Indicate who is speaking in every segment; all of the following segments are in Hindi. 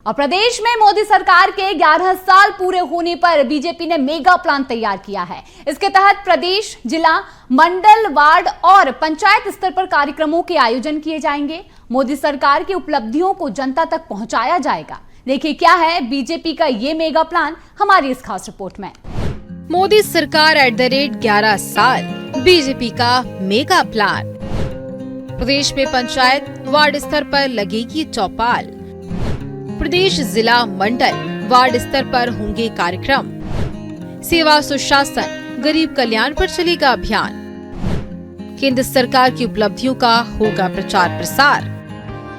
Speaker 1: और प्रदेश में मोदी सरकार के 11 साल पूरे होने पर बीजेपी ने मेगा प्लान तैयार किया है। इसके तहत प्रदेश, जिला, मंडल, वार्ड और पंचायत स्तर पर कार्यक्रमों के आयोजन किए जाएंगे। मोदी सरकार की उपलब्धियों को जनता तक पहुंचाया जाएगा। देखिए क्या है बीजेपी का ये मेगा प्लान हमारी इस खास रिपोर्ट में।
Speaker 2: मोदी सरकार @11 साल, बीजेपी का मेगा प्लान। प्रदेश में पंचायत, वार्ड स्तर पर लगेगी चौपाल। प्रदेश, जिला, मंडल, वार्ड स्तर पर होंगे कार्यक्रम। सेवा, सुशासन, गरीब कल्याण पर चलेगा अभियान। केंद्र सरकार की उपलब्धियों का होगा प्रचार प्रसार।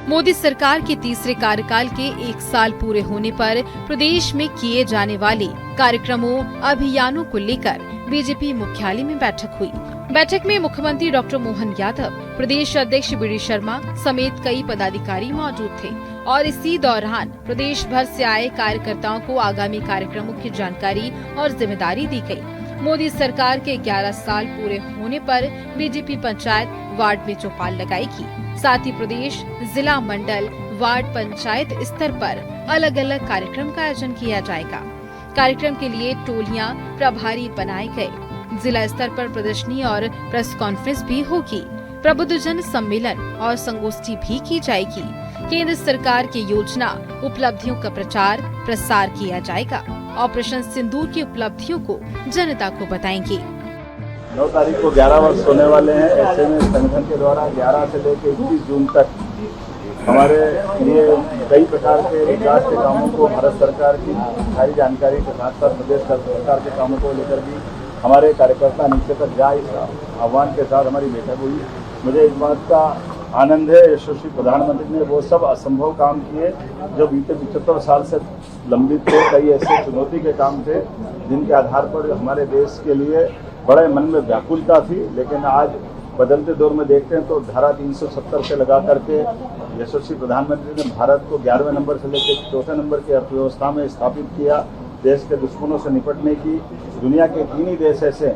Speaker 2: मोदी सरकार के तीसरे कार्यकाल के 1 साल पूरे होने पर प्रदेश में किए जाने वाले कार्यक्रमों, अभियानों को लेकर बीजेपी मुख्यालय में बैठक हुई। बैठक में मुख्यमंत्री डॉक्टर मोहन यादव, प्रदेश अध्यक्ष बी.डी. शर्मा समेत कई पदाधिकारी मौजूद थे और इसी दौरान प्रदेश भर से आए कार्यकर्ताओं को आगामी कार्यक्रमों की जानकारी और जिम्मेदारी दी गई। मोदी सरकार के 11 साल पूरे होने पर बीजेपी पंचायत, वार्ड में चौपाल लगाएगी। साथ ही प्रदेश, जिला, मंडल, वार्ड, पंचायत स्तर पर अलग अलग कार्यक्रम का आयोजन किया जाएगा। कार्यक्रम के लिए टोलियां, प्रभारी बनाए गए। जिला स्तर पर प्रदर्शनी और प्रेस कॉन्फ्रेंस भी होगी। प्रबुद्धजन सम्मेलन और संगोष्ठी भी की जाएगी। केंद्र सरकार की योजना, उपलब्धियों का प्रचार प्रसार किया जाएगा। ऑपरेशन सिंदूर की उपलब्धियों को जनता को बताएंगे।
Speaker 3: 9 तारीख को 11 वर्ष होने वाले हैं। ऐसे में संगठन के द्वारा 11 से लेकर 21 जून तक हमारे लिए कई प्रकार के विकास के कामों को, भारत सरकार की सारी जानकारी के साथ साथ प्रदेश सरकार के कामों को लेकर भी हमारे कार्यकर्ता नीचे तक जाए, इस आह्वान के साथ हमारी बैठक हुई। मुझे इस बात का आनंद है, यशस्वी प्रधानमंत्री ने वो सब असंभव काम किए जो बीते 75 साल से लंबित थे। कई ऐसे चुनौती के काम थे जिनके आधार पर हमारे देश के लिए बड़े मन में व्याकुलता थी, लेकिन आज बदलते दौर में देखते हैं तो धारा 370 से लगा करके यशस्वी प्रधानमंत्री ने भारत को 11वें नंबर से लेकर 4थे नंबर की अर्थव्यवस्था में स्थापित किया। देश के दुश्मनों से निपटने की दुनिया के 3 ही देश ऐसे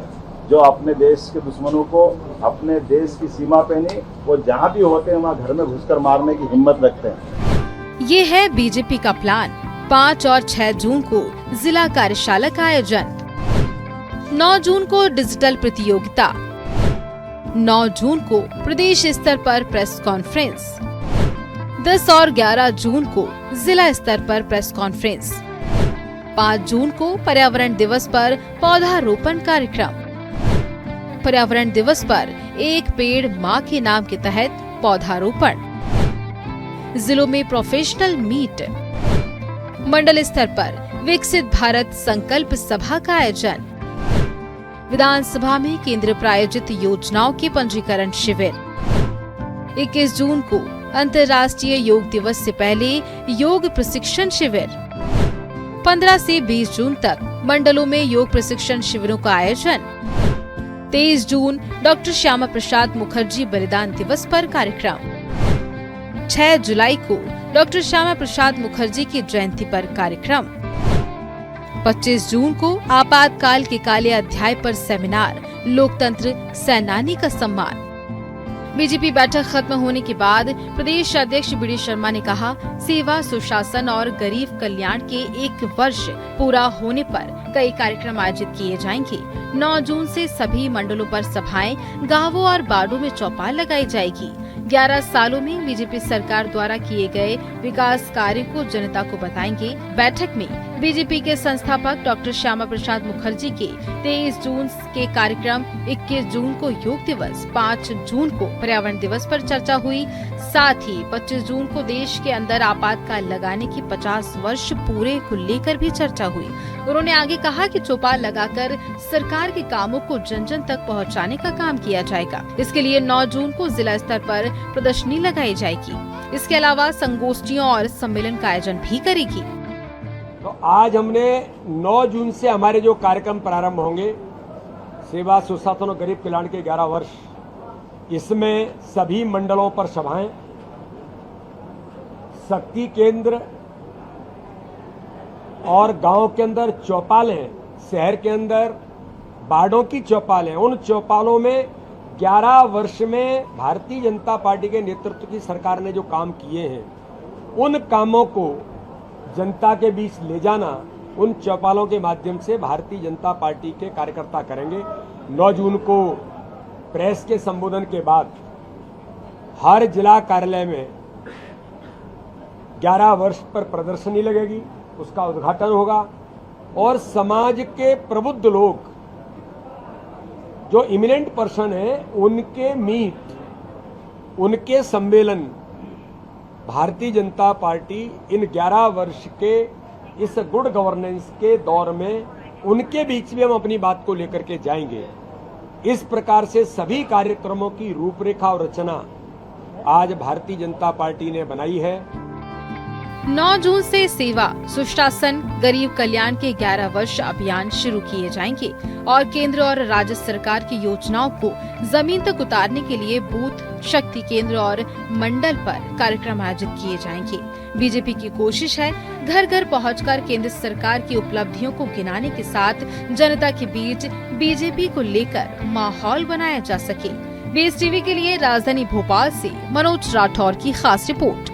Speaker 3: जो अपने देश के दुश्मनों को अपने देश की सीमा पे नहीं, वो जहाँ भी होते हैं वहाँ घर में घुसकर मारने की हिम्मत रखते हैं।
Speaker 2: ये है बीजेपी का प्लान। 5 और 6 जून को जिला कार्यशाला का आयोजन। 9 जून को डिजिटल प्रतियोगिता। 9 जून को प्रदेश स्तर पर प्रेस कॉन्फ्रेंस। 10 और 11 जून को जिला स्तर पर प्रेस कॉन्फ्रेंस। 5 जून को पर्यावरण दिवस पर पौधारोपण कार्यक्रम। पर्यावरण दिवस पर एक पेड़ माँ के नाम के तहत पौधारोपण। जिलों में प्रोफेशनल मीट। मंडल स्तर पर विकसित भारत संकल्प सभा का आयोजन। विधानसभा में केंद्र प्रायोजित योजनाओं के पंजीकरण शिविर। 21 जून को अंतर्राष्ट्रीय योग दिवस से पहले योग प्रशिक्षण शिविर। 15 से 20 जून तक मंडलों में योग प्रशिक्षण शिविरों का आयोजन। 23 जून डॉक्टर श्यामा प्रसाद मुखर्जी बलिदान दिवस पर कार्यक्रम। 6 जुलाई को डॉक्टर श्यामा प्रसाद मुखर्जी की जयंती पर कार्यक्रम। 25 जून को आपातकाल के काले अध्याय पर सेमिनार, लोकतंत्र सेनानी का सम्मान। बीजेपी बैठक खत्म होने के बाद प्रदेश अध्यक्ष बी.डी. शर्मा ने कहा, सेवा, सुशासन और गरीब कल्याण के 1 वर्ष पूरा होने पर कई कार्यक्रम आयोजित किए जाएंगे। 9 जून से सभी मंडलों पर सभाएं, गांवों और बाड़ों में चौपाल लगाई जाएगी। 11 सालों में बीजेपी सरकार द्वारा किए गए विकास कार्यों को जनता को बताएंगे। बैठक में बीजेपी के संस्थापक डॉक्टर श्यामा प्रसाद मुखर्जी के 23 जून के कार्यक्रम, 21 जून को योग दिवस, 5 जून को पर्यावरण दिवस पर चर्चा हुई। साथ ही 25 जून को देश के अंदर आपातकाल लगाने की 50 वर्ष पूरे को लेकर भी चर्चा हुई। उन्होंने आगे कहा कि चौपाल लगाकर सरकार के कामों को जन जन तक पहुंचाने का काम किया जाएगा। इसके लिए 9 जून को जिला स्तर पर प्रदर्शनी लगाई जाएगी। इसके अलावा संगोष्ठियों और सम्मेलन का आयोजन भी करेगी।
Speaker 4: तो आज हमने 9 जून से हमारे जो कार्यक्रम प्रारंभ होंगे, सेवा, सुशासन और गरीब कल्याण के 11 वर्ष, इसमें सभी मंडलों पर सभाएं, शक्ति केंद्र और गांव के अंदर चौपालें, शहर के अंदर बाड़ों की चौपालें। उन चौपालों में 11 वर्ष में भारतीय जनता पार्टी के नेतृत्व की सरकार ने जो काम किए हैं, उन कामों को जनता के बीच ले जाना उन चौपालों के माध्यम से भारतीय जनता पार्टी के कार्यकर्ता करेंगे। 9 जून को प्रेस के संबोधन के बाद हर जिला कार्यालय में 11 वर्ष पर प्रदर्शनी लगेगी, उसका उद्घाटन होगा और समाज के प्रबुद्ध लोग जो इमिनेंट पर्सन है उनके मीट, उनके सम्मेलन भारतीय जनता पार्टी इन 11 वर्ष के इस गुड गवर्नेंस के दौर में उनके बीच में हम अपनी बात को लेकर के जाएंगे। इस प्रकार से सभी कार्यक्रमों की रूपरेखा और रचना आज भारतीय जनता पार्टी ने बनाई है।
Speaker 2: 9 जून से सेवा, सुशासन, गरीब कल्याण के 11 वर्ष अभियान शुरू किए जाएंगे और केंद्र और राज्य सरकार की योजनाओं को जमीन तक उतारने के लिए बूथ, शक्ति केंद्र और मंडल पर कार्यक्रम आयोजित किए जाएंगे। बीजेपी की कोशिश है घर घर पहुंचकर केंद्र सरकार की उपलब्धियों को गिनाने के साथ जनता के बीच बीजेपी को लेकर माहौल बनाया जा सके। बीएस टीवी के लिए राजधानी भोपाल से मनोज राठौर की खास रिपोर्ट।